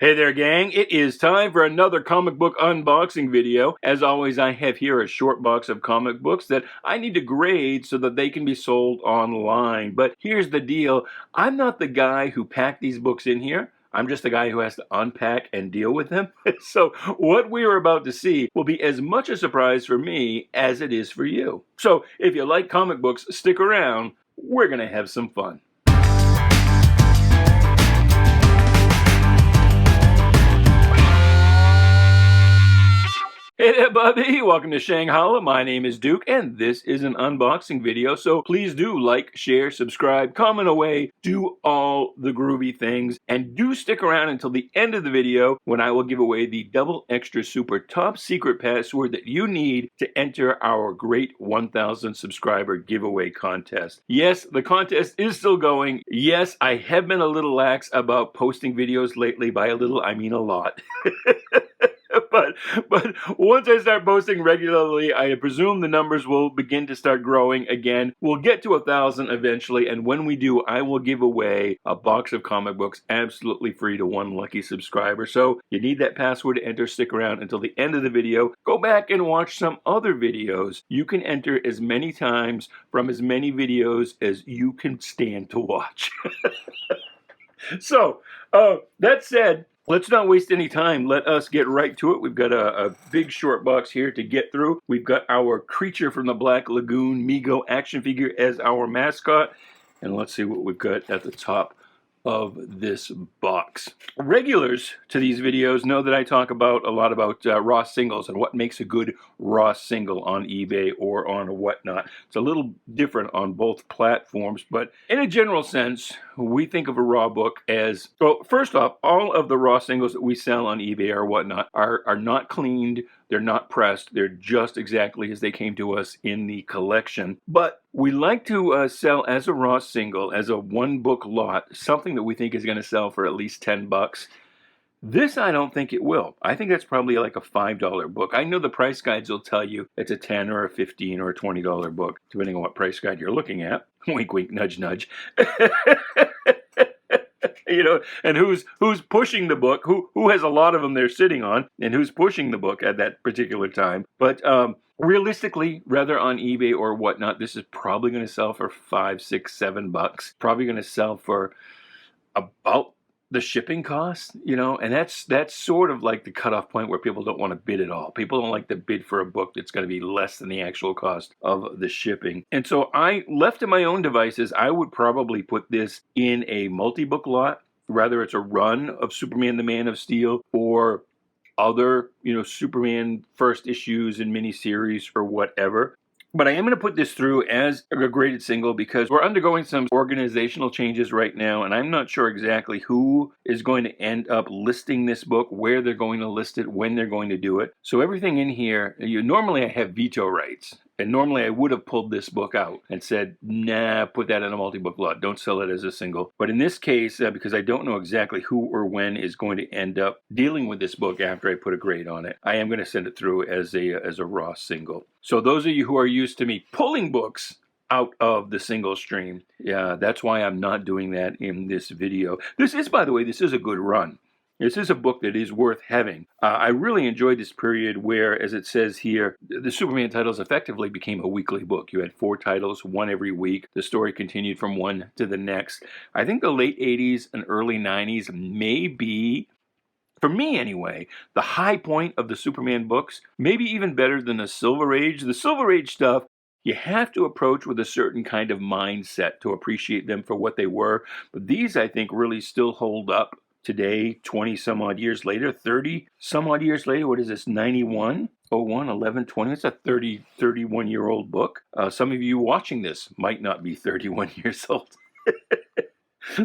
Hey there, gang. It is time for another comic book unboxing video. As always, I have here a short box of comic books that I need to grade so that they can be sold online. But here's the deal. I'm not the guy who packed these books in here. I'm just the guy who has to unpack and deal with them. So what we are about to see will be as much a surprise for me as it is for you. So if you like comic books, stick around. We're going to have some fun. Hey there, Bubby. Welcome to Shanghalla. My name is Duke, and this is an unboxing video. So please do like, share, subscribe, comment away, do all the groovy things, and do stick around until the end of the video when I will give away the double extra super top secret password that you need to enter our great 1,000 subscriber giveaway contest. Yes, the contest is still going. Yes, I have been a little lax about posting videos lately. By a little, I mean a lot. But once I start posting regularly, I presume the numbers will begin to start growing again. We'll get to 1,000 eventually, and when we do, I will give away a box of comic books absolutely free to one lucky subscriber. So you need that password to enter. Stick around until the end of the video. Go back and watch some other videos. You can enter as many times from as many videos as you can stand to watch. So, that said, let's not waste any time. Let us get right to it. We've got a big short box here to get through. We've got our Creature from the Black Lagoon Mego action figure as our mascot. And let's see what we've got at the top of this box. Regulars to these videos know that I talk a lot about raw singles and what makes a good raw single on eBay or on whatnot. It's a little different on both platforms, but in a general sense, we think of a raw book as, well, first off, all of the raw singles that we sell on eBay or whatnot are not cleaned, they're not pressed, they're just exactly as they came to us in the collection. But we like to sell as a raw single, as a one book lot, something that we think is going to sell for at least 10 bucks. This I don't think it will. I think that's probably like a $5 book. I know the price guides will tell you it's a $10 or a $15 or a $20 book, depending on what price guide you're looking at. Wink, wink, nudge, nudge. You know, and who's pushing the book, who has a lot of them they're sitting on, and who's pushing the book at that particular time. But realistically, rather on eBay or whatnot, this is probably going to sell for $5, $6, $7. Probably going to sell for about the shipping cost, you know, and that's sort of like the cutoff point where people don't want to bid at all. People don't like to bid for a book that's going to be less than the actual cost of the shipping. And so I, left to my own devices, I would probably put this in a multi-book lot, whether it's a run of Superman the Man of Steel or other, you know, Superman first issues and miniseries or whatever. But I am going to put this through as a graded single because we're undergoing some organizational changes right now, and I'm not sure exactly who is going to end up listing this book, where they're going to list it, when they're going to do it. So everything in here, normally I have veto rights, and normally I would have pulled this book out and said, nah, put that in a multi-book lot. Don't sell it as a single. But in this case, because I don't know exactly who or when is going to end up dealing with this book after I put a grade on it, I am going to send it through as a raw single. So those of you who are used to me pulling books out of the single stream, yeah, that's why I'm not doing that in this video. This is, by the way, this is a good run. This is a book that is worth having. I really enjoyed this period where, as it says here, the Superman titles effectively became a weekly book. You had 4 titles, one every week. The story continued from one to the next. I think the late 80s and early 90s may be, for me anyway, the high point of the Superman books, maybe even better than the Silver Age. The Silver Age stuff, you have to approach with a certain kind of mindset to appreciate them for what they were. But these, I think, really still hold up today, 20 some odd years later, 30 some odd years later. What is this, 91, 01, 11, 20? It's a 31-year-old book. Some of you watching this might not be 31 years old.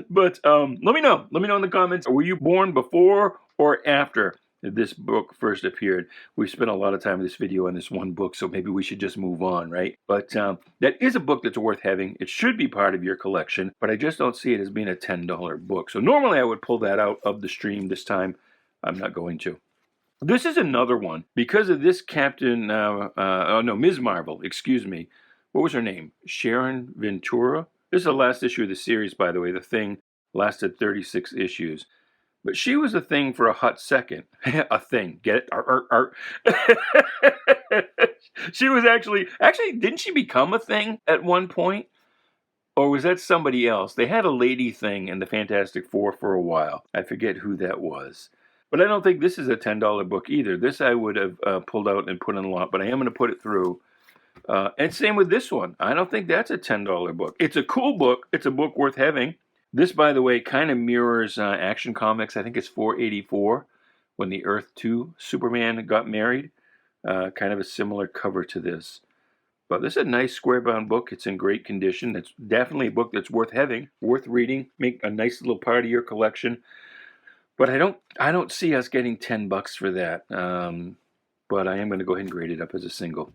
But let me know. Let me know in the comments. Were you born before or after this book first appeared? We spent a lot of time in this video on this one book, so maybe we should just move on, right? But that is a book that's worth having. It should be part of your collection, but I just don't see it as being a $10 book. So normally I would pull that out of the stream. This time I'm not going to. This is another one. Because of this Ms. Marvel, excuse me. What was her name? Sharon Ventura? This is the last issue of the series, by the way. The Thing lasted 36 issues. But she was a thing for a hot second. A thing. Get it? Ar, ar, ar. She was actually, didn't she become a thing at one point? Or was that somebody else? They had a lady thing in the Fantastic Four for a while. I forget who that was. But I don't think this is a $10 book either. This I would have pulled out and put in a lot, but I am going to put it through. And same with this one. I don't think that's a $10 book. It's a cool book. It's a book worth having. This, by the way, kind of mirrors Action Comics. I think it's 484, when the Earth 2 Superman got married. Kind of a similar cover to this. But this is a nice square-bound book. It's in great condition. It's definitely a book that's worth having, worth reading. Make a nice little part of your collection. But I don't see us getting $10 for that. But I am going to go ahead and grade it up as a single.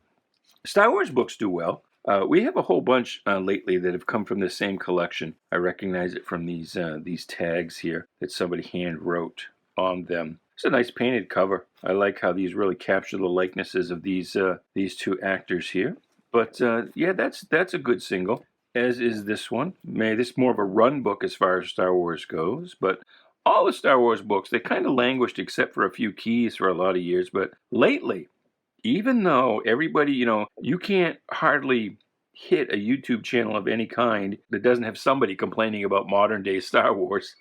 Star Wars books do well. We have a whole bunch lately that have come from the same collection. I recognize it from these tags here that somebody hand wrote on them. It's a nice painted cover. I like how these really capture the likenesses of these two actors here. But yeah, that's a good single, as is this one. This is more of a run book as far as Star Wars goes, but all the Star Wars books, they kind of languished except for a few keys for a lot of years. But lately, even though everybody, you can't hardly hit a YouTube channel of any kind that doesn't have somebody complaining about modern day Star Wars.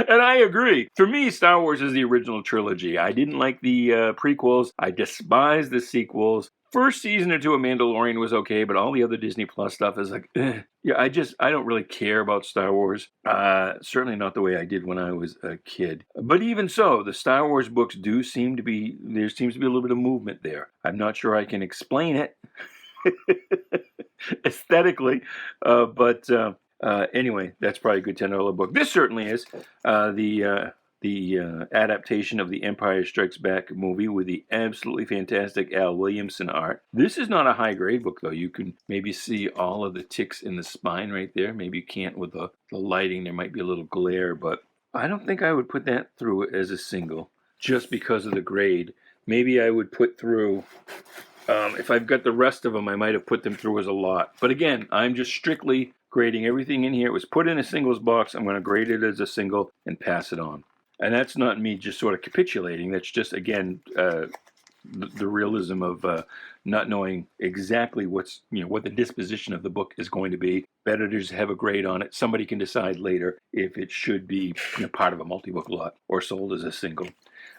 And I agree. For me, Star Wars is the original trilogy. I didn't like the prequels. I despise the sequels. First season or two of Mandalorian was okay, but all the other Disney Plus stuff is like, yeah, I don't really care about Star Wars. Certainly not the way I did when I was a kid. But even so, the Star Wars books there seems to be a little bit of movement there. I'm not sure I can explain it aesthetically, but anyway, that's probably a good $10 book. This certainly is the adaptation of the Empire Strikes Back movie with the absolutely fantastic Al Williamson art. This is not a high-grade book, though. You can maybe see all of the ticks in the spine right there. Maybe you can't with the lighting. There might be a little glare, but I don't think I would put that through as a single just because of the grade. Maybe I would put through... if I've got the rest of them, I might have put them through as a lot. But again, I'm just strictly grading everything in here. It was put in a singles box. I'm going to grade it as a single and pass it on. And that's not me just sort of capitulating. That's just, again, the realism of not knowing exactly what the disposition of the book is going to be. Better to just have a grade on it. Somebody can decide later if it should be part of a multi-book lot or sold as a single.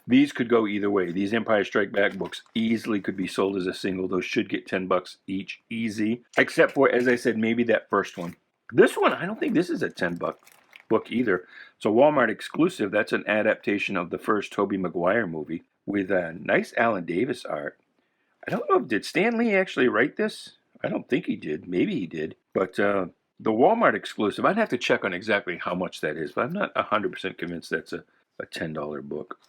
These could go either way. These Empire Strike Back books easily could be sold as a single. Those should get $10 each, easy. Except for, as I said, maybe that first one. This one, I don't think this is a $10 book either. It's a Walmart exclusive. That's an adaptation of the first Tobey Maguire movie with a nice Alan Davis art. I don't know, did Stan Lee actually write this? I don't think he did. Maybe he did. But the Walmart exclusive, I'd have to check on exactly how much that is, but I'm not 100% convinced that's a $10 book.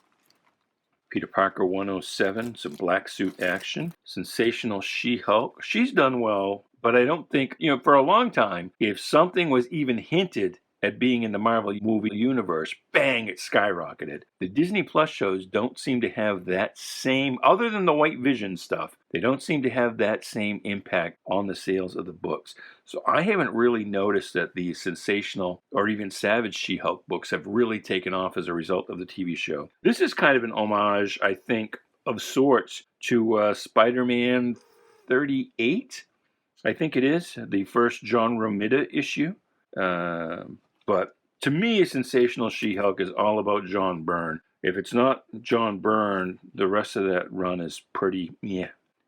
Peter Parker 107, some black suit action. Sensational She-Hulk. She's done well, but I don't think, for a long time, if something was even hinted at being in the Marvel movie universe, bang, it skyrocketed. The Disney Plus shows don't seem to have that same, other than the White Vision stuff, they don't seem to have that same impact on the sales of the books. So I haven't really noticed that the Sensational or even Savage She-Hulk books have really taken off as a result of the TV show. This is kind of an homage, I think, of sorts to Spider-Man 38, I think it is, the first John Romita issue. But to me, Sensational She-Hulk is all about John Byrne. If it's not John Byrne, the rest of that run is pretty,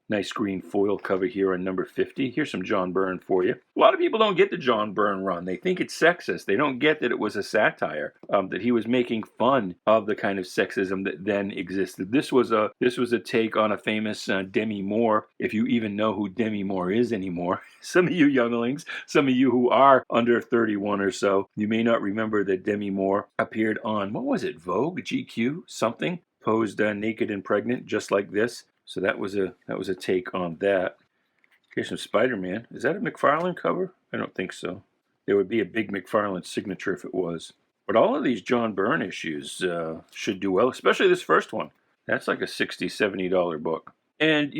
Nice green foil cover here on number 50. Here's some John Byrne for you. A lot of people don't get the John Byrne run. They think it's sexist. They don't get that it was a satire, that he was making fun of the kind of sexism that then existed. This was a take on a famous Demi Moore, if you even know who Demi Moore is anymore. Some of you younglings, some of you who are under 31 or so, you may not remember that Demi Moore appeared on, what was it, Vogue, GQ, something? Posed naked and pregnant, just like this. So that was a take on that. Here's some Spider-Man. Is that a McFarlane cover? I don't think so. There would be a big McFarlane signature if it was. But all of these John Byrne issues should do well, especially this first one. That's like a $60, $70 book. And,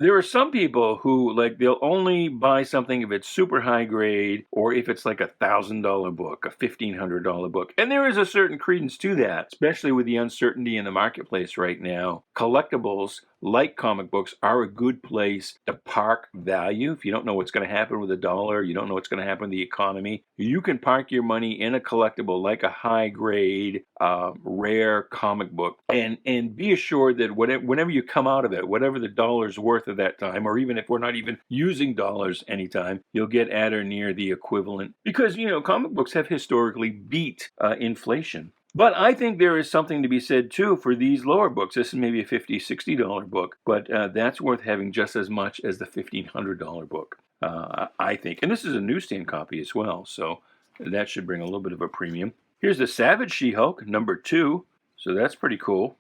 There are some people who, like, they'll only buy something if it's super high grade or if it's like $1,000 book, a $1,500 book. And there is a certain credence to that, especially with the uncertainty in the marketplace right now. Collectibles, like comic books, are a good place to park value. If you don't know what's going to happen with the dollar, you don't know what's going to happen with the economy, you can park your money in a collectible like a high grade, rare comic book, and be assured that whenever you come out of it, whatever the dollar's worth at that time, or even if we're not even using dollars anytime, you'll get at or near the equivalent. Because, comic books have historically beat inflation. But I think there is something to be said, too, for these lower books. This is maybe a $50, $60 book, but that's worth having just as much as the $1,500 book, I think. And this is a newsstand copy as well, so that should bring a little bit of a premium. Here's the Savage She-Hulk, number 2, so that's pretty cool.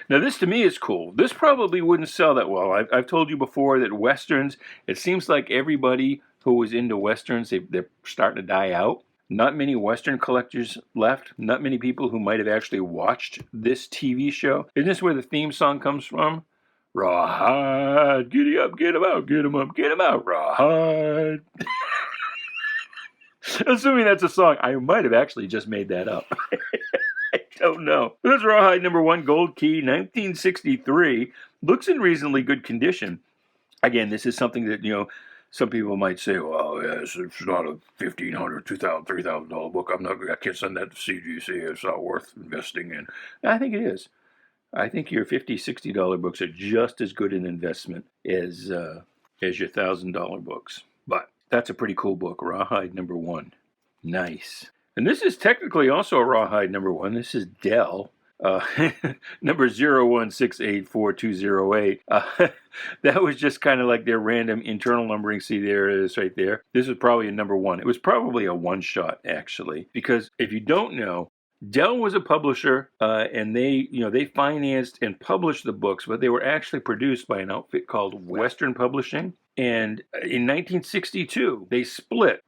Now, this to me is cool. This probably wouldn't sell that well. I've told you before that Westerns, it seems like everybody who was into Westerns, they're starting to die out. Not many Western collectors left. Not many people who might have actually watched this TV show. Isn't this where the theme song comes from? Rawhide, giddy up, get 'em out, get 'em up, get 'em out, Rawhide. Assuming that's a song, I might have actually just made that up. I don't know. This is Rawhide number 1, Gold Key, 1963. Looks in reasonably good condition. Again, this is something that, some people might say, well, yes, it's not a $1,500, $2,000, $3,000 book. I can't send that to CGC. It's not worth investing in. I think it is. I think your $50, $60 books are just as good an investment as your $1,000 books. But that's a pretty cool book, Rawhide number 1. Nice. And this is technically also a Rawhide number 1. This is Dell. Number 01684208. That was just kind of like their random internal numbering. See, there it is right there. This is probably a number 1. It was probably a one-shot, actually, because if you don't know, Dell was a publisher, and they financed and published the books, but they were actually produced by an outfit called Western Publishing. And in 1962, they split.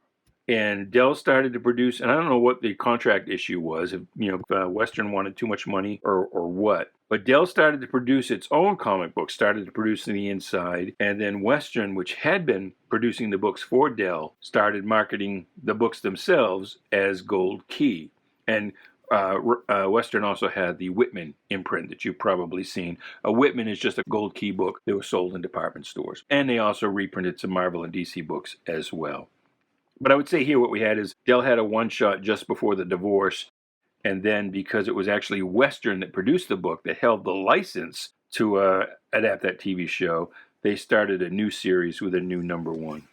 And Dell started to produce, and I don't know what the contract issue was, if Western wanted too much money or what. But Dell started to produce its own comic books, started to produce the inside, and then Western, which had been producing the books for Dell, started marketing the books themselves as Gold Key. And Western also had the Whitman imprint that you've probably seen. A Whitman is just a Gold Key book that was sold in department stores. And they also reprinted some Marvel and DC books as well. But I would say here what we had is Dell had a one-shot just before the divorce, and then because it was actually Western that produced the book that held the license to adapt that TV show, they started a new series with a new number 1.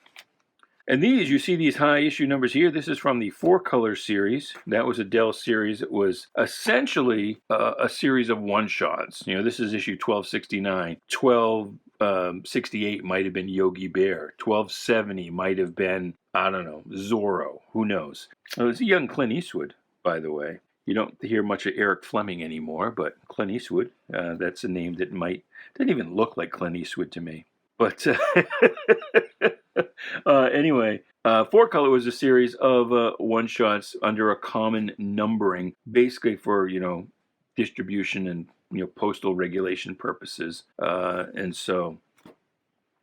And you see these high issue numbers here. This is from the 4-color series. That was a Dell series. It was essentially a series of one-shots. This is issue 1269. 1268 might have been Yogi Bear. 1270 might have been, I don't know, Zorro. Who knows? It was a young Clint Eastwood, by the way. You don't hear much of Eric Fleming anymore, but Clint Eastwood, that's a name that didn't even look like Clint Eastwood to me. But anyway, 4-color was a series of one-shots under a common numbering, basically for, distribution and, postal regulation purposes. And so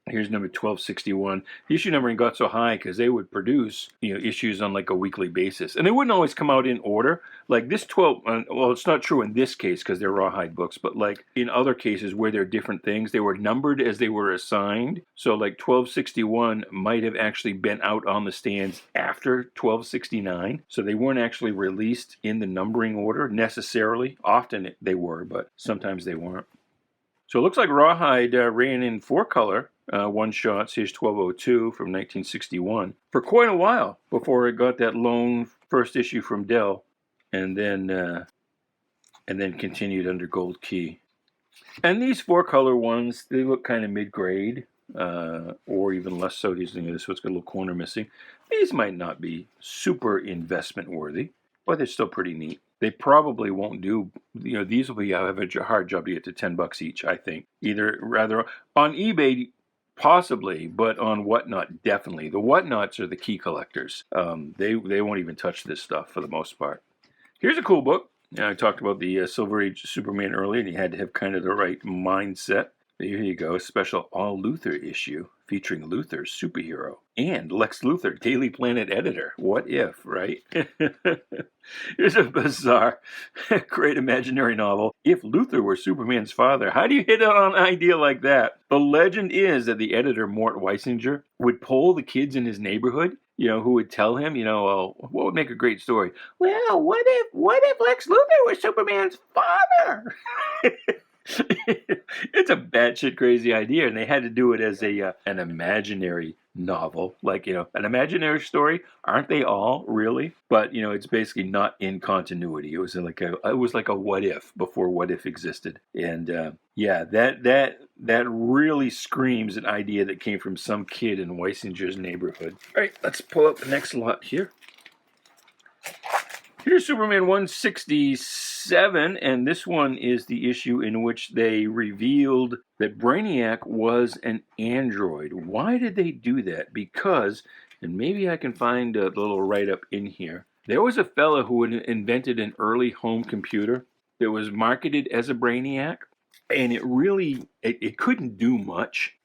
here's number 1261. The issue numbering got so high because they would produce, issues on like a weekly basis. And they wouldn't always come out in order. Like this 12, well, it's not true in this case because they're Rawhide books, but like in other cases where they're different things, they were numbered as they were assigned. So like 1261 might have actually been out on the stands after 1269. So they weren't actually released in the numbering order necessarily. Often they were, but sometimes they weren't. So it looks like Rawhide ran in 4-color one-shots. Here's 1202 from 1961 for quite a while before it got that lone first issue from Dell, and then continued under Gold Key. And these 4-color ones, they look kind of mid-grade, or even less so. This one's got a little corner missing. These might not be super investment worthy, but they're still pretty neat. They probably won't do, these will have a hard job to get to $10 each, I think. Rather on eBay, possibly, but on Whatnot, definitely. The Whatnots are the key collectors. They won't even touch this stuff for the most part. Here's a cool book. I talked about the Silver Age Superman earlier, and you had to have kind of the right mindset. Here you go, a special All Luthor issue featuring Luthor, superhero, and Lex Luthor, Daily Planet editor. What if, right? Here's a bizarre, great imaginary novel. If Luthor were Superman's father, how do you hit on an idea like that? The legend is that the editor, Mort Weisinger, would poll the kids in his neighborhood, who would tell him, well, what would make a great story? Well, what if Lex Luthor was Superman's father? It's a batshit crazy idea, and they had to do it as an imaginary novel, like an imaginary story. Aren't they all really? But it's basically not in continuity. It was like a what if before what if existed, and yeah, that really screams an idea that came from some kid in Weisinger's neighborhood. All right, let's pull up the next lot here. Here's Superman 167, and this one is the issue in which they revealed that Brainiac was an android. Why did they do that? Because, and maybe I can find a little write-up in here, there was a fella who had invented an early home computer that was marketed as a Brainiac, and it really, it couldn't do much.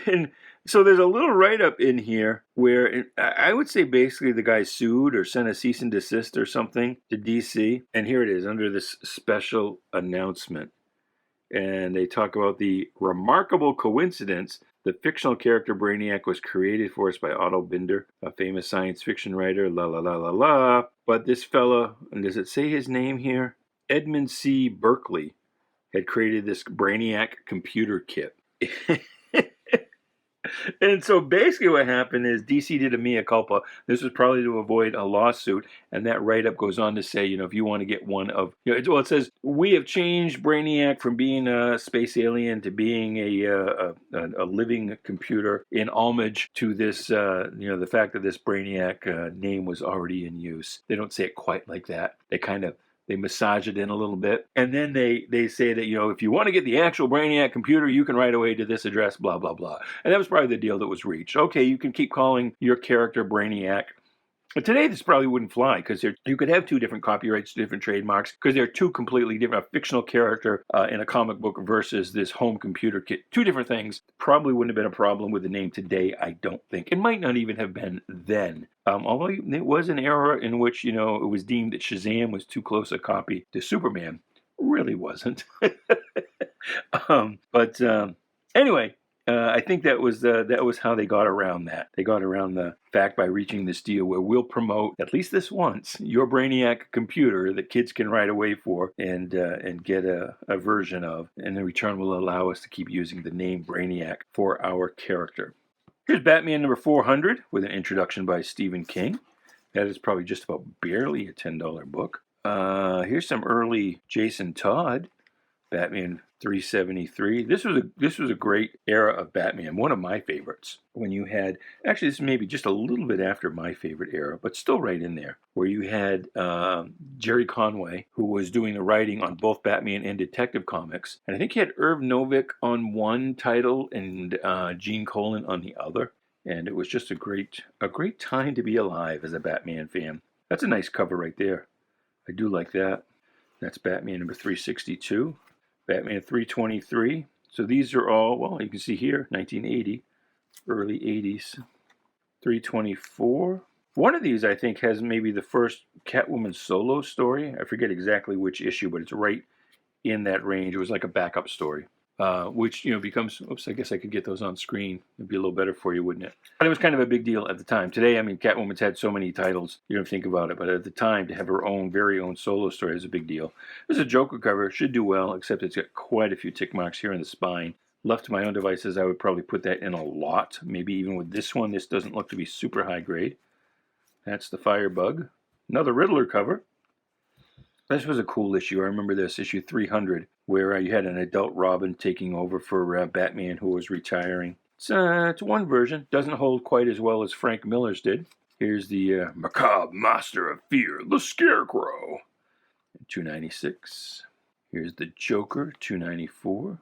And so there's a little write-up in here where I would say basically the guy sued or sent a cease and desist or something to DC. And here it is under this special announcement. And they talk about the remarkable coincidence the fictional character Brainiac was created for us by Otto Binder, a famous science fiction writer, la la la la la. But this fella, and does it say his name here? Edmund C. Berkeley had created this Brainiac computer kit. And so basically what happened is DC did a mea culpa. This was probably to avoid a lawsuit. And that write-up goes on to say, if you want to get one of, it says, we have changed Brainiac from being a space alien to being a living computer in homage to this, the fact that this Brainiac name was already in use. They don't say it quite like that. They massage it in a little bit. And then they say that, if you want to get the actual Brainiac computer, you can write away to this address, blah, blah, blah. And that was probably the deal that was reached. Okay, you can keep calling your character Brainiac. But today, this probably wouldn't fly because you could have two different copyrights, different trademarks, because they're two completely different. A fictional character in a comic book versus this home computer kit. Two different things. Probably wouldn't have been a problem with the name today, I don't think. It might not even have been then. Although it was an era in which, it was deemed that Shazam was too close a copy to Superman. Really wasn't. But anyway. I think that was how they got around that. They got around the fact by reaching this deal where we'll promote, at least this once, your Brainiac computer that kids can write away for and get a version of. And in return will allow us to keep using the name Brainiac for our character. Here's Batman number 400 with an introduction by Stephen King. That is probably just about barely a $10 book. Here's some early Jason Todd, Batman 373. This was a great era of Batman, one of my favorites. When you had, actually this may be just a little bit after my favorite era, but still right in there, where you had Jerry Conway, who was doing the writing on both Batman and Detective Comics. And I think he had Irv Novick on one title and Gene Colan on the other. And it was just a great time to be alive as a Batman fan. That's a nice cover right there. I do like that. That's Batman number 362. Batman 323. So these are all, well, you can see here, 1980, early 80s. 324. One of these, I think, has maybe the first Catwoman solo story. I forget exactly which issue, but it's right in that range. It was like a backup story, which, becomes, oops, I guess I could get those on screen. It'd be a little better for you, wouldn't it? But it was kind of a big deal at the time. Today, Catwoman's had so many titles, you don't think about it. But at the time, to have her very own solo story is a big deal. This is a Joker cover. It should do well, except it's got quite a few tick marks here in the spine. Left to my own devices, I would probably put that in a lot. Maybe even with this one, this doesn't look to be super high grade. That's the Firebug. Another Riddler cover. This was a cool issue. I remember this, issue 300, where you had an adult Robin taking over for Batman, who was retiring. It's one version. Doesn't hold quite as well as Frank Miller's did. Here's the Macabre Master of Fear, the Scarecrow, 296. Here's the Joker, 294.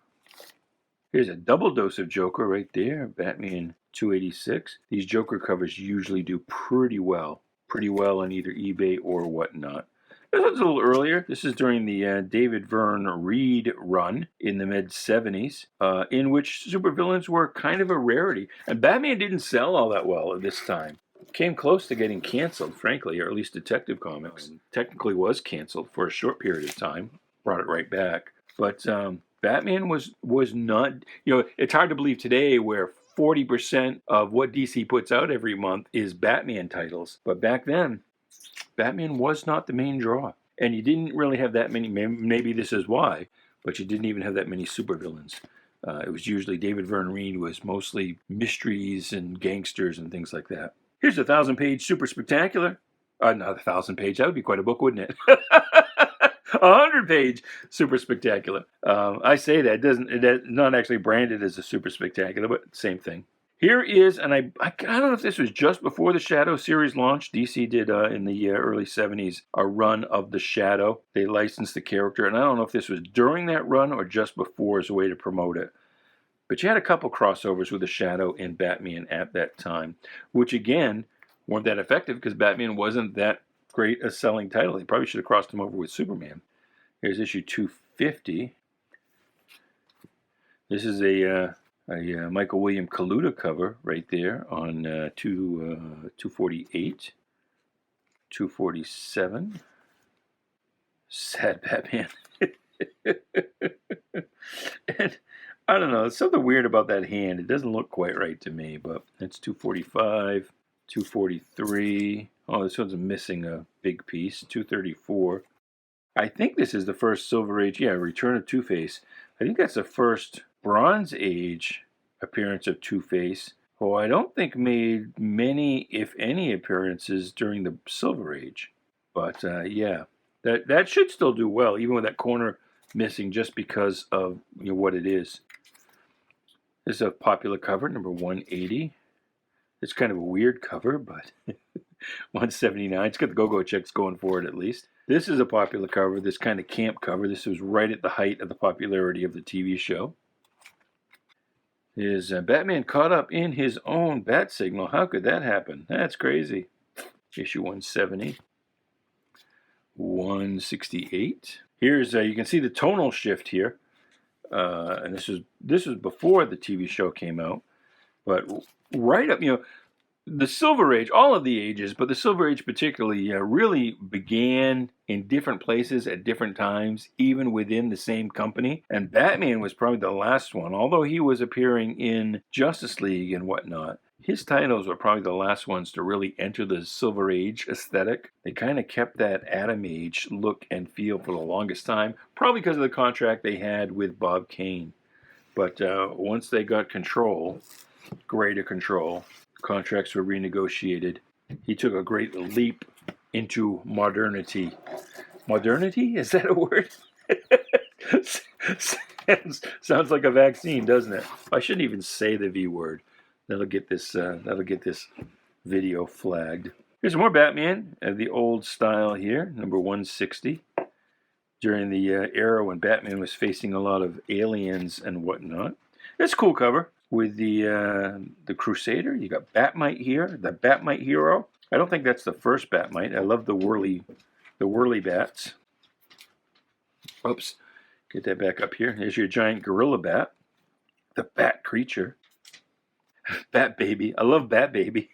Here's a double dose of Joker right there, Batman 286. These Joker covers usually do pretty well on either eBay or whatnot. This was a little earlier. This is during the David Verne Reed run in the mid-70s, in which supervillains were kind of a rarity. And Batman didn't sell all that well at this time. Came close to getting canceled, frankly, or at least Detective Comics. Technically was canceled for a short period of time. Brought it right back. But Batman was not... it's hard to believe today where 40% of what DC puts out every month is Batman titles. But back then, Batman was not the main draw. And you didn't really have that many, maybe this is why, but you didn't even have that many supervillains. It was usually David Verne Reed was mostly mysteries and gangsters and things like that. Here's a 1,000-page super spectacular. Not 1,000-page, that would be quite a book, wouldn't it? 100-page super spectacular. I say that, it's not actually branded as a super spectacular, but same thing. Here is, and I don't know if this was just before the Shadow series launched. DC did in the early 70s a run of the Shadow. They licensed the character, and I don't know if this was during that run or just before as a way to promote it. But you had a couple crossovers with the Shadow and Batman at that time, which again weren't that effective because Batman wasn't that great a selling title. They probably should have crossed him over with Superman. Here's issue 250. This is a Michael William Kaluta cover right there on 248, 247. Sad Batman. And I don't know, there's something weird about that hand. It doesn't look quite right to me, but it's 245, 243. Oh, this one's missing a big piece. 234. I think this is the first Silver Age, Return of Two-Face. I think that's the first Bronze Age appearance of Two-Face, who I don't think made many, if any, appearances during the Silver Age. But that should still do well, even with that corner missing, just because of what it is. This is a popular cover, number 180. It's kind of a weird cover, but 179. It's got the Go-Go Chicks going for it at least. This is a popular cover, this kind of camp cover. This was right at the height of the popularity of the TV show. Is Batman caught up in his own bat signal? How could that happen? That's crazy. Issue 170. 168. Here's you can see the tonal shift here. And this was before the TV show came out. But right up, the Silver Age, all of the ages, but the Silver Age particularly, really began in different places at different times, even within the same company. And Batman was probably the last one. Although he was appearing in Justice League and whatnot, his titles were probably the last ones to really enter the Silver Age aesthetic. They kind of kept that Atom Age look and feel for the longest time, probably because of the contract they had with Bob Kane. But once they got greater control, contracts were renegotiated. He took a great leap into modernity. Modernity? Is that a word? Sounds like a vaccine, doesn't it? I shouldn't even say the V word. That'll get this video flagged. Here's more Batman of the old style here, number 160. During the era when Batman was facing a lot of aliens and whatnot. It's a cool cover. With the Crusader, you got Batmite here, the Batmite hero. I don't think that's the first Batmite. I love the whirly bats. Oops, get that back up here. There's your giant gorilla bat, the Bat creature, Bat Baby. I love Bat Baby.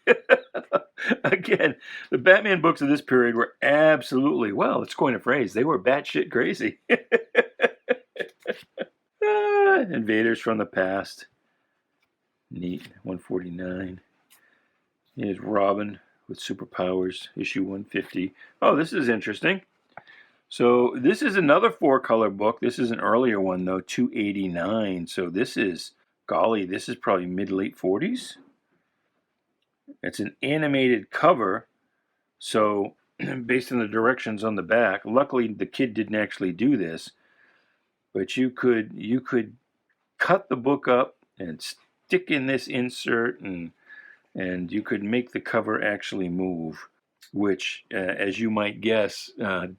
Again, the Batman books of this period were absolutely, well, let's coin a phrase, they were batshit crazy. Invaders from the past. Neat. 149. Here's Robin with superpowers, issue 150. Oh, this is interesting. So this is another 4-color book. This is an earlier one, though, 289. So this is, golly, this is probably mid-late 40s. It's an animated cover. So based on the directions on the back, luckily the kid didn't actually do this, but you could cut the book up and stick in this insert, and you could make the cover actually move, which, as you might guess,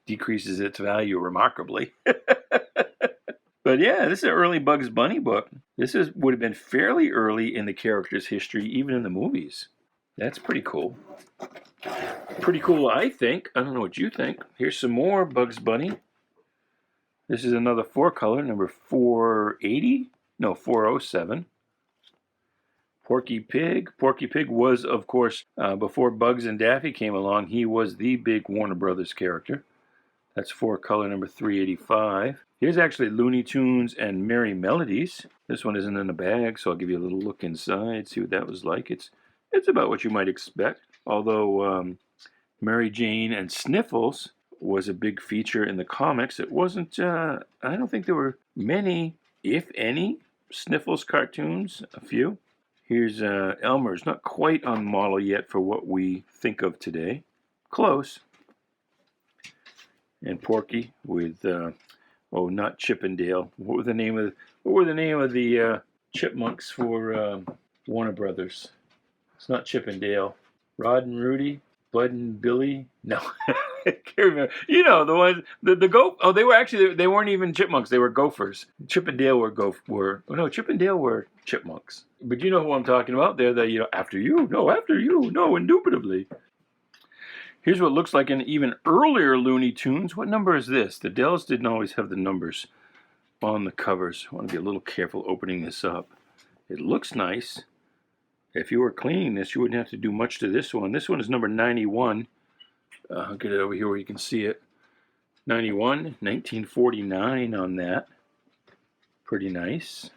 decreases its value remarkably. But yeah, this is an early Bugs Bunny book. This would have been fairly early in the character's history, even in the movies. That's pretty cool. Pretty cool, I think. I don't know what you think. Here's some more Bugs Bunny. This is another 4-color, number 480. No, 407. Porky Pig. Porky Pig was, of course, before Bugs and Daffy came along, he was the big Warner Brothers character. That's 4-color, number 385. Here's actually Looney Tunes and Merrie Melodies. This one isn't in a bag, so I'll give you a little look inside, see what that was like. It's about what you might expect, although Mary Jane and Sniffles was a big feature in the comics. It wasn't, I don't think there were many, if any, Sniffles cartoons, a few. Here's Elmer's, not quite on model yet for what we think of today. Close. And Porky with, not Chip and Dale. What were the name of the chipmunks for Warner Brothers? It's not Chip and Dale. Rod and Rudy, Bud and Billy. No, I can't remember. You know the ones, the go. Oh, they weren't even chipmunks. They were gophers. Chip and Dale Chip and Dale were chipmunks. But you know who I'm talking about. They're the after you, no, indubitably. Here's what looks like an even earlier Looney Tunes. What number is this? The Dells didn't always have the numbers on the covers. I want to be a little careful opening this up. It looks nice. If you were cleaning this, you wouldn't have to do much to this one. This one is number 91. I'll get it over here where you can see it. 91, 1949 on that. Pretty nice.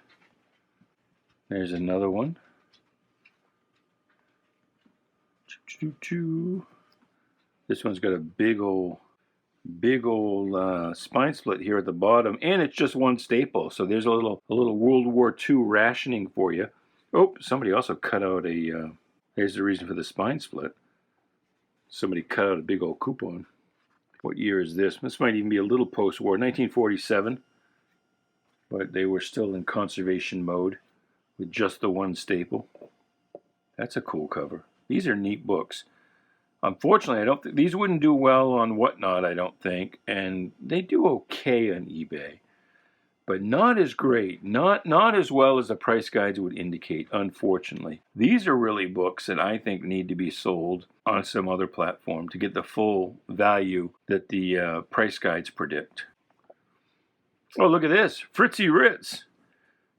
There's another one. This one's got a big old spine split here at the bottom, and it's just one staple. So there's a little World War II rationing for you. Oh, somebody also cut out a. There's the reason for the spine split. Somebody cut out a big old coupon. What year is this? This might even be a little post-war, 1947. But they were still in conservation mode with just the one staple. That's a cool cover. These are neat books. Unfortunately, I don't think these wouldn't do well on Whatnot, I don't think, and they do okay on eBay, but not as great, not as well as the price guides would indicate, unfortunately. These are really books that I think need to be sold on some other platform to get the full value that the price guides predict. Oh, look at this, Fritzi Ritz.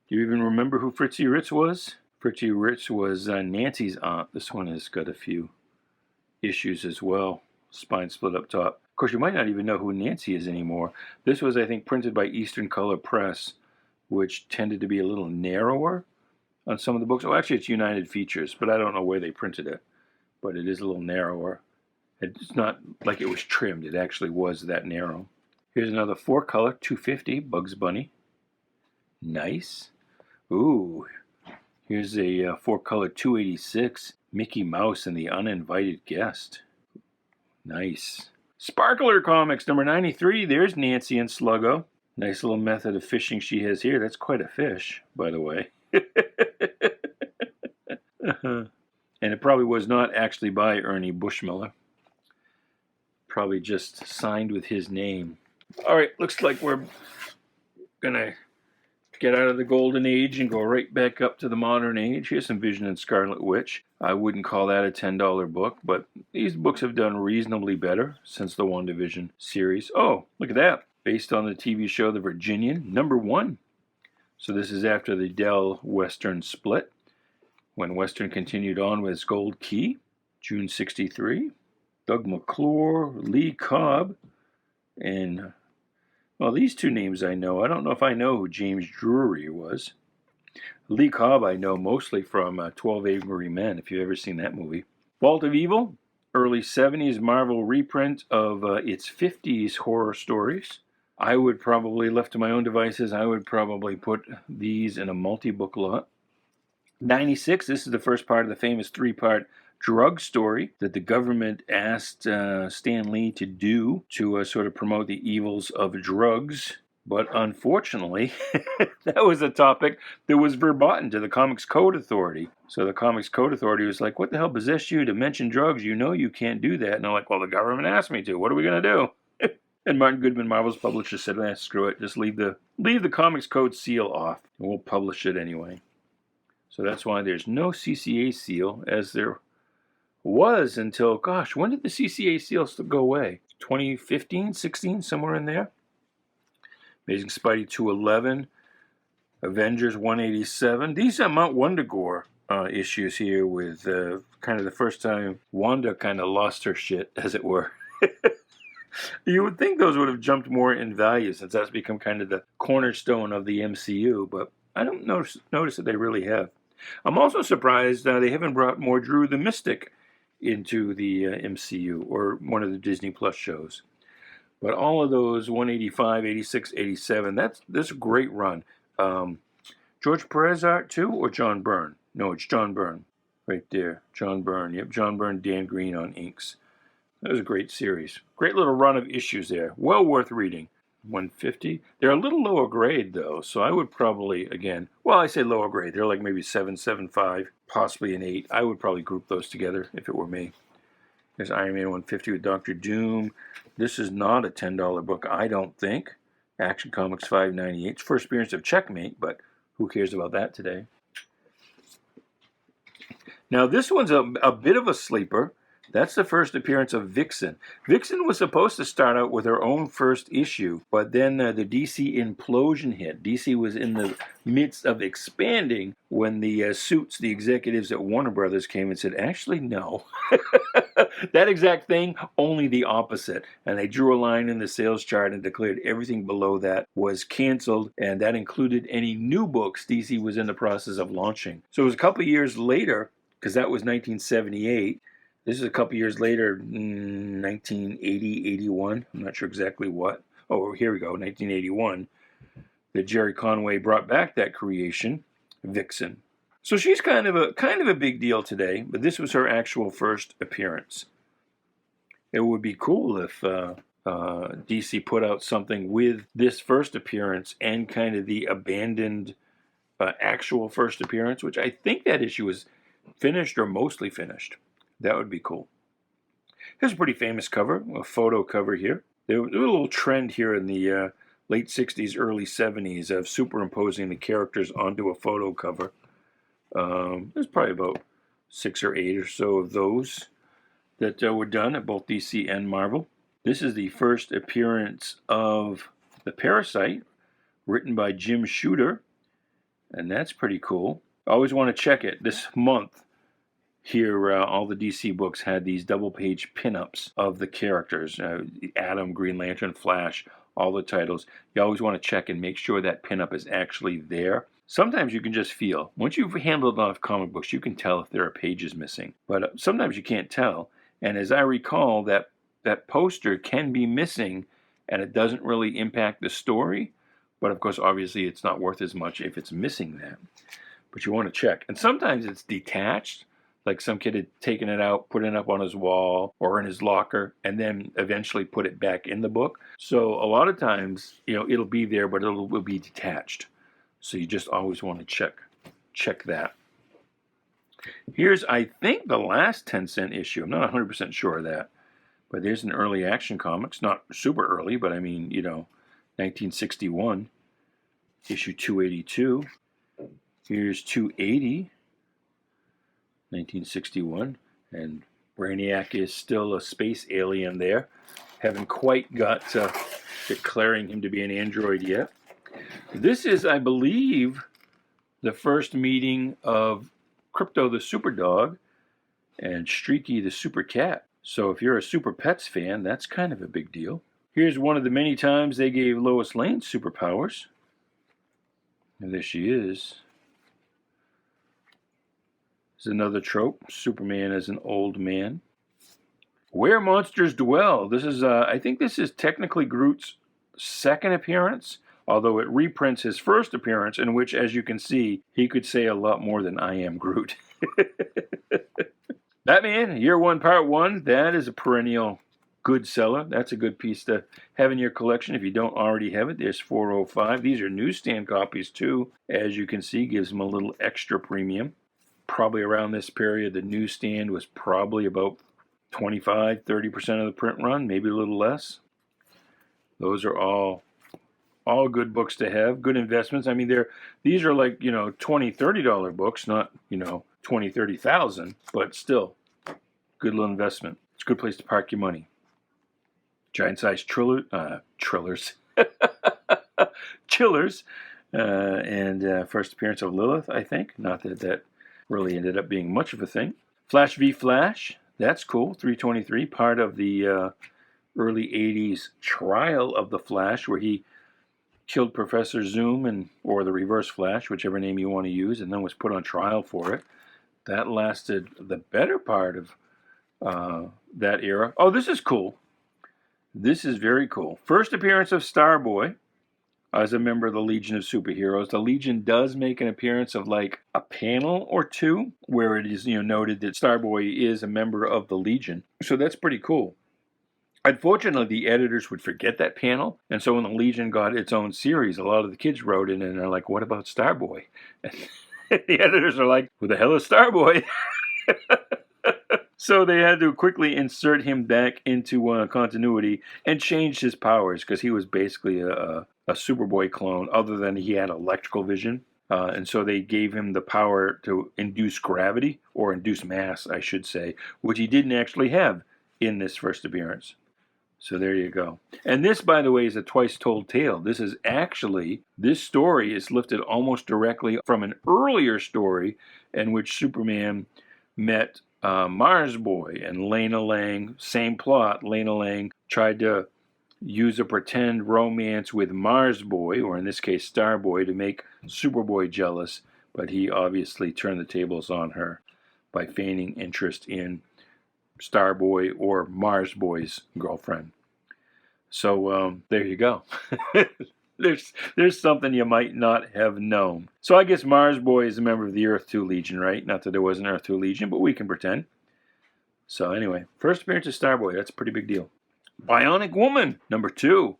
Do you even remember who Fritzi Ritz was? Fritzi Ritz was Nancy's aunt. This one has got a few issues as well. Spine split up top. Of course, you might not even know who Nancy is anymore. This was, I think, printed by Eastern Color Press, which tended to be a little narrower on some of the books. Oh, actually, it's United Features, but I don't know where they printed it. But it is a little narrower. It's not like it was trimmed. It actually was that narrow. Here's another 4-color, 250, Bugs Bunny. Nice. Ooh. Here's a 4-color, 286, Mickey Mouse and the Uninvited Guest. Nice. Sparkler Comics, number 93. There's Nancy and Sluggo. Nice little method of fishing she has here. That's quite a fish, by the way. And it probably was not actually by Ernie Bushmiller. Probably just signed with his name. All right, looks like we're going to get out of the golden age and go right back up to the modern age. Here's some Vision and Scarlet Witch. I wouldn't call that a $10 book, but these books have done reasonably better since the WandaVision series. Oh, look at that. Based on the TV show The Virginian, number 1. So this is after the Dell Western split, when Western continued on with its Gold Key, June 63. Doug McClure, Lee Cobb, and well, these two names I know. I don't know if I know who James Drury was. Lee Cobb I know mostly from 12 Angry Men, if you've ever seen that movie. Vault of Evil, early 70s Marvel reprint of its 50s horror stories. I would probably, left to my own devices, I would probably put these in a multi-book lot. 96, this is the first part of the famous 3-part drug story that the government asked Stan Lee to do to sort of promote the evils of drugs. But unfortunately, that was a topic that was verboten to the Comics Code Authority. So the Comics Code Authority was like, what the hell possessed you to mention drugs? You know you can't do that. And they're like, well, the government asked me to. What are we going to do? And Martin Goodman, Marvel's publisher, said, screw it. Just leave the Comics Code seal off, and we'll publish it anyway. So that's why there's no CCA seal, as there was until, gosh, when did the CCA seals go away? 2015, 16, somewhere in there. Amazing Spidey 211, Avengers 187. These are Mount Wundagore issues here with kind of the first time Wanda kind of lost her shit, as it were. You would think those would have jumped more in value since that's become kind of the cornerstone of the MCU, but I don't notice that they really have. I'm also surprised they haven't brought more Drew the Mystic into the MCU or one of the Disney Plus shows. But all of those 185, 86, 87, that's a great run. George Perez art too, or John Byrne? No, it's John Byrne. Right there. John Byrne. Yep, John Byrne, Dan Green on inks. That was a great series. Great little run of issues there. Well worth reading. 150. They're a little lower grade, though, so I would probably, again, well, I say lower grade. They're like maybe 7.75, possibly an 8. I would probably group those together if it were me. There's Iron Man 150 with Dr. Doom. This is not a $10 book, I don't think. Action Comics 5.98. It's first appearance of Checkmate, but who cares about that today? Now, this one's a bit of a sleeper. That's the first appearance of Vixen. Vixen was supposed to start out with her own first issue, but then the DC implosion hit. DC was in the midst of expanding when the the executives at Warner Brothers came and said, actually, no. That exact thing, only the opposite. And they drew a line in the sales chart and declared everything below that was canceled, and that included any new books DC was in the process of launching. So it was a couple years later, because that was 1978. This is a couple years later, 1980, 81. I'm not sure exactly what. Oh, here we go, 1981. That Jerry Conway brought back that creation, Vixen. So she's kind of a big deal today, but this was her actual first appearance. It would be cool if DC put out something with this first appearance and kind of the abandoned actual first appearance, which I think that issue was finished or mostly finished. That would be cool. Here's a pretty famous cover, a photo cover here. There was a little trend here in the late 60s, early 70s of superimposing the characters onto a photo cover. There's probably about 6 or 8 or so of those that were done at both DC and Marvel. This is the first appearance of The Parasite, written by Jim Shooter, and that's pretty cool. I always want to check it. This month, here, all the DC books had these double-page pinups of the characters. Atom, Green Lantern, Flash, all the titles. You always want to check and make sure that pinup is actually there. Sometimes you can just feel. Once you've handled enough comic books, you can tell if there are pages missing. But sometimes you can't tell. And as I recall, that poster can be missing, and it doesn't really impact the story. But, of course, obviously, it's not worth as much if it's missing that. But you want to check. And sometimes it's detached. Like some kid had taken it out, put it up on his wall or in his locker, and then eventually put it back in the book. So a lot of times, it'll be there, but it will be detached. So you just always want to check that. Here's, I think, the last 10-cent issue. I'm not 100% sure of that. But there's an early Action Comics. Not super early, but I mean, 1961. Issue 282. Here's 280. 1961, and Brainiac is still a space alien there. Haven't quite got declaring him to be an android yet. This is, I believe, the first meeting of Crypto the Super Dog and Streaky the Super Cat. So if you're a Super Pets fan, that's kind of a big deal. Here's one of the many times they gave Lois Lane superpowers. And there she is. This is another trope, Superman as an old man. Where Monsters Dwell. This is, I think this is technically Groot's second appearance, although it reprints his first appearance, in which, as you can see, he could say a lot more than I am Groot. Batman, Year One, Part 1. That is a perennial good seller. That's a good piece to have in your collection if you don't already have it. There's 405. These are newsstand copies, too. As you can see, gives them a little extra premium. Probably around this period, the newsstand was probably about 25-30% of the print run, maybe a little less. Those are all good books to have, good investments. I mean, these are like, $20-$30 books, not, $20,000-$30,000, but still Good little investment. It's a good place to park your money. Giant-sized chillers. And first appearance of Lilith, I think. Not that that really ended up being much of a thing. Flash v. Flash. That's cool. 323. Part of the early 80s trial of the Flash, where he killed Professor Zoom, or the Reverse Flash, whichever name you want to use, and then was put on trial for it. That lasted the better part of that era. Oh, this is cool. This is very cool. First appearance of Starboy as a member of the Legion of Superheroes. The Legion does make an appearance of like a panel or two where it is noted that Starboy is a member of the Legion. So that's pretty cool. Unfortunately, the editors would forget that panel, and so when the Legion got its own series, a lot of the kids wrote in and they're like, what about Starboy? And the editors are like, who the hell is Starboy? So they had to quickly insert him back into continuity and change his powers, because he was basically a Superboy clone, other than he had electrical vision. And so they gave him the power to induce gravity, or induce mass, I should say, which he didn't actually have in this first appearance. So there you go. And this, by the way, is a twice-told tale. This story is lifted almost directly from an earlier story in which Superman met Mars Boy and Lena Lang. Same plot. Lena Lang tried to use a pretend romance with Mars Boy, or in this case Starboy, to make Superboy jealous, but he obviously turned the tables on her by feigning interest in Starboy, or Mars Boy's girlfriend. So there you go. There's something you might not have known. So I guess Mars Boy is a member of the Earth 2 Legion, right? Not that there was an Earth 2 Legion, but we can pretend. So anyway, first appearance of Starboy. That's a pretty big deal. Bionic Woman, number 2.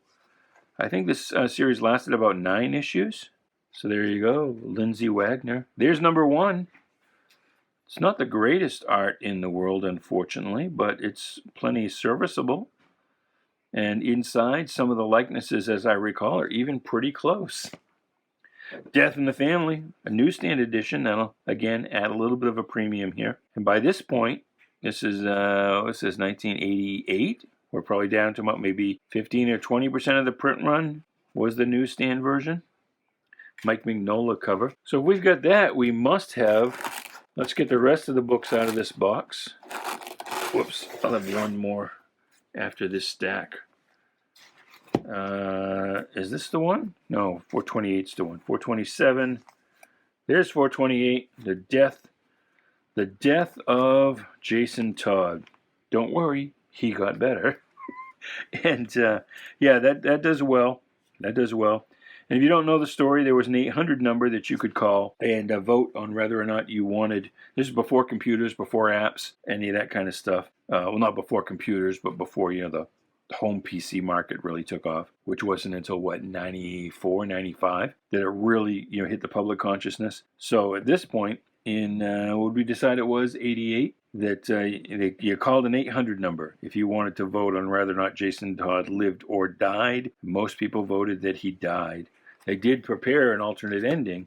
I think this series lasted about 9 issues. So there you go, Lindsay Wagner. There's number 1. It's not the greatest art in the world, unfortunately, but it's plenty serviceable. And inside, some of the likenesses, as I recall, are even pretty close. Death in the Family, a newsstand edition. That'll, again, add a little bit of a premium here. And by this point, this is 1988. We're probably down to about maybe 15 or 20% of the print run was the newsstand version. Mike Mignola cover. So if we've got that, we must have... Let's get the rest of the books out of this box. Whoops, I'll have one more after this stack. Is this the one? No, 428's the one. 427. There's 428. The death of Jason Todd. Don't worry, he got better. And yeah, that does well. That does well. And if you don't know the story, there was an 800 number that you could call and vote on whether or not you wanted. This is before computers, before apps, any of that kind of stuff. Well, not before computers, but before the home PC market really took off, which wasn't until 94, 95 that it really hit the public consciousness. So at this point, in what we decided it was 88, that you called an 800 number if you wanted to vote on whether or not Jason Todd lived or died. Most people voted that he died. They did prepare an alternate ending,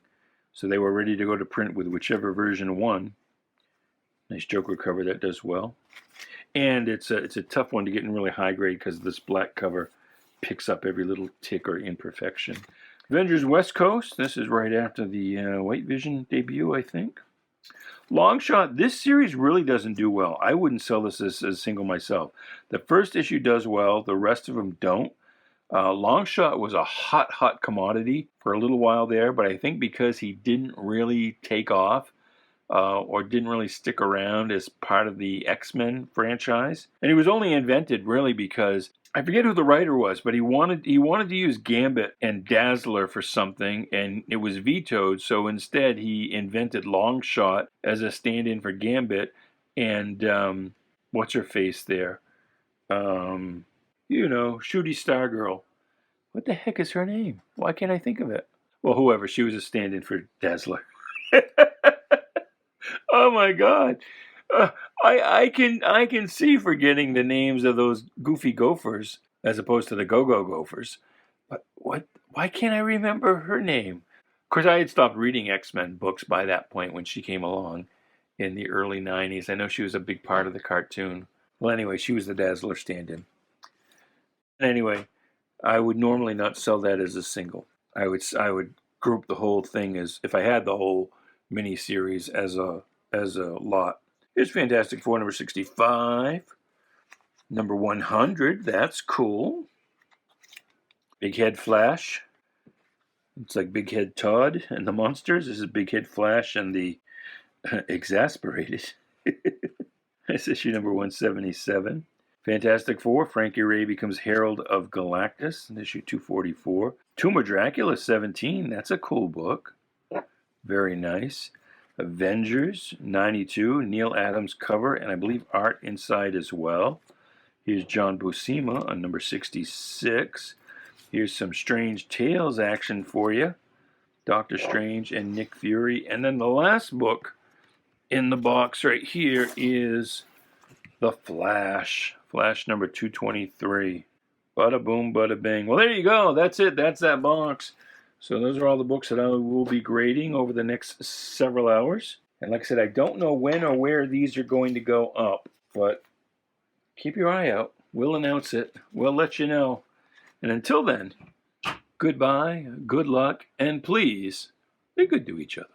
so they were ready to go to print with whichever version won. Nice Joker cover, that does well. And it's a tough one to get in really high grade because this black cover picks up every little tick or imperfection. Avengers West Coast, this is right after the White Vision debut, I think. Longshot, this series really doesn't do well. I wouldn't sell this as a single myself. The first issue does well, the rest of them don't. Longshot was a hot commodity for a little while there, but I think because he didn't really take off or didn't really stick around as part of the X-Men franchise. And he was only invented really because, I forget who the writer was, but he wanted to use Gambit and Dazzler for something, and it was vetoed, so instead he invented Longshot as a stand-in for Gambit, and what's her face there? Shooty Star Girl. What the heck is her name? Why can't I think of it? Well, whoever. She was a stand-in for Dazzler. Oh my God. I can see forgetting the names of those goofy gophers as opposed to the go-go gophers. But why can't I remember her name? Of course, I had stopped reading X-Men books by that point when she came along. in the early 90s. I know she was a big part of the cartoon. Well, anyway, she was the Dazzler stand-in. Anyway, I would normally not sell that as a single. I would group the whole thing as, if I had the whole miniseries, as a lot. Here's Fantastic Four number 65. Number 100, that's cool. Big Head Flash. It's like Big Head Todd and the Monsters. This is Big Head Flash and the Exasperated. That's issue number 177. Fantastic Four, Frankie Ray becomes Herald of Galactus in issue 244. Tomb of Dracula 17, that's a cool book. Very nice. Avengers 92, Neil Adams cover, and I believe art inside as well. Here's John Buscema on number 66. Here's some Strange Tales action for you. Doctor Strange and Nick Fury. And then the last book in the box right here is The Flash. Flash number 223. Bada boom, bada bing. Well, there you go. That's it. That's that box. So those are all the books that I will be grading over the next several hours. And like I said, I don't know when or where these are going to go up, but keep your eye out. We'll announce it. We'll let you know. And until then, goodbye, good luck, and please be good to each other.